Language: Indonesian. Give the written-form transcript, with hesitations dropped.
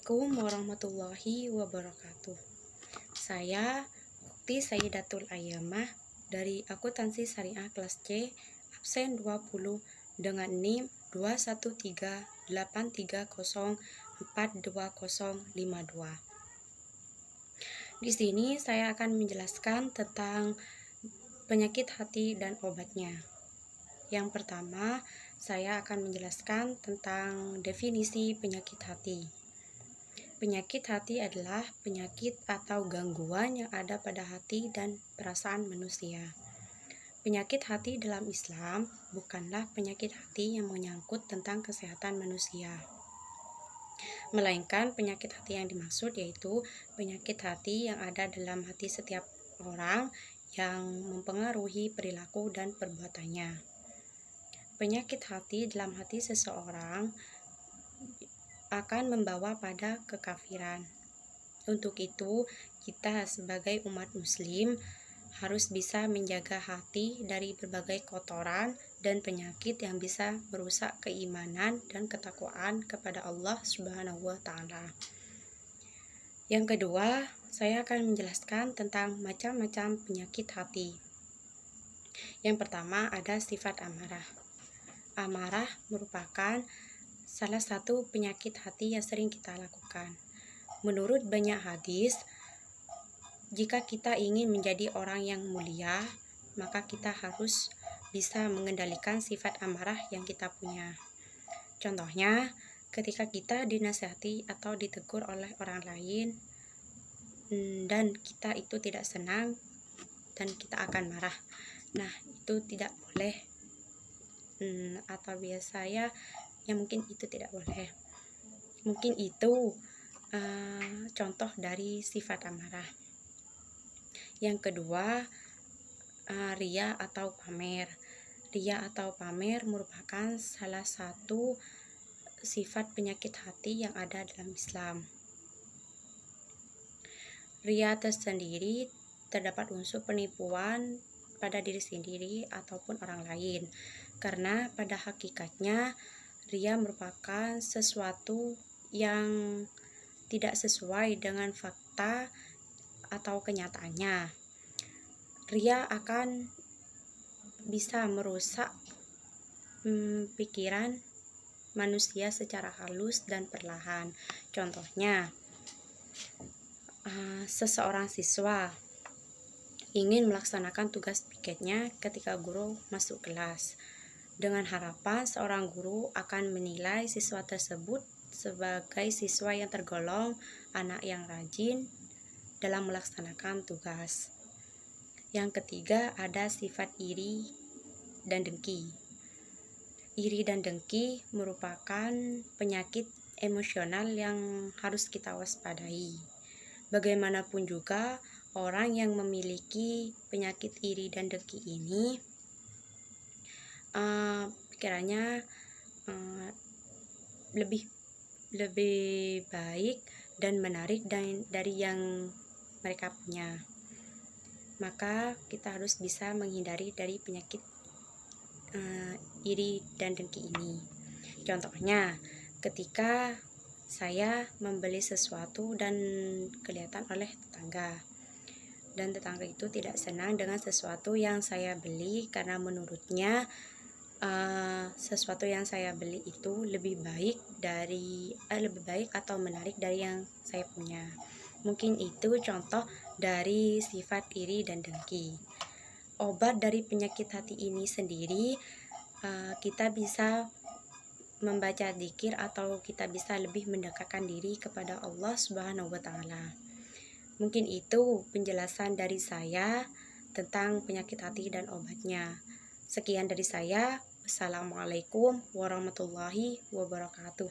Assalamualaikum warahmatullahi wabarakatuh. Saya Ukti Sayyidatul Ayyamah dari Akuntansi Syariah kelas C, absen 20 dengan NIM 21383042052. Di sini saya akan menjelaskan tentang penyakit hati dan obatnya. Yang pertama, saya akan menjelaskan tentang definisi penyakit hati. Penyakit hati adalah penyakit atau gangguan yang ada pada hati dan perasaan manusia. Penyakit hati dalam Islam bukanlah penyakit hati yang menyangkut tentang kesehatan manusia, melainkan penyakit hati yang dimaksud yaitu penyakit hati yang ada dalam hati setiap orang yang mempengaruhi perilaku dan perbuatannya. Penyakit hati dalam hati seseorang akan membawa pada kekafiran. Untuk itu, kita sebagai umat muslim harus bisa menjaga hati dari berbagai kotoran dan penyakit yang bisa merusak keimanan dan ketakwaan kepada Allah Subhanahu wa Ta'ala. Yang kedua, saya akan menjelaskan tentang macam-macam penyakit hati. Yang pertama ada sifat amarah. Amarah merupakan salah satu penyakit hati yang sering kita lakukan. Menurut banyak hadis, jika kita ingin menjadi orang yang mulia, maka kita harus bisa mengendalikan sifat amarah yang kita punya. Contohnya, ketika kita dinasihati atau ditegur oleh orang lain, dan kita itu tidak senang, dan kita akan marah. Nah, itu tidak boleh. Atau biasanya mungkin itu tidak boleh. Mungkin itu contoh dari sifat amarah. Yang kedua, ria atau pamer. Ria atau pamer merupakan salah satu sifat penyakit hati yang ada dalam Islam. Ria tersendiri terdapat unsur penipuan pada diri sendiri ataupun orang lain, karena pada hakikatnya ria merupakan sesuatu yang tidak sesuai dengan fakta atau kenyataannya. Ria akan bisa merusak pikiran manusia secara halus dan perlahan. Contohnya, seseorang siswa ingin melaksanakan tugas piketnya ketika guru masuk kelas, dengan harapan seorang guru akan menilai siswa tersebut sebagai siswa yang tergolong anak yang rajin dalam melaksanakan tugas. Yang ketiga ada sifat iri dan dengki. Iri dan dengki merupakan penyakit emosional yang harus kita waspadai. Bagaimanapun juga, orang yang memiliki penyakit iri dan dengki ini pikirannya lebih baik dan menarik dari yang mereka punya. Maka kita harus bisa menghindari dari penyakit iri dan dengki ini. Contohnya, ketika saya membeli sesuatu dan kelihatan oleh tetangga, dan tetangga itu tidak senang dengan sesuatu yang saya beli karena menurutnya sesuatu yang saya beli itu lebih baik atau menarik dari yang saya punya. Mungkin itu contoh dari sifat iri dan dengki. Obat dari penyakit hati ini sendiri, kita bisa membaca dzikir atau kita bisa lebih mendekatkan diri kepada Allah Subhanahu wa Ta'ala. Mungkin itu penjelasan dari saya tentang penyakit hati dan obatnya. Sekian dari saya. Wassalamualaikum warahmatullahi wabarakatuh.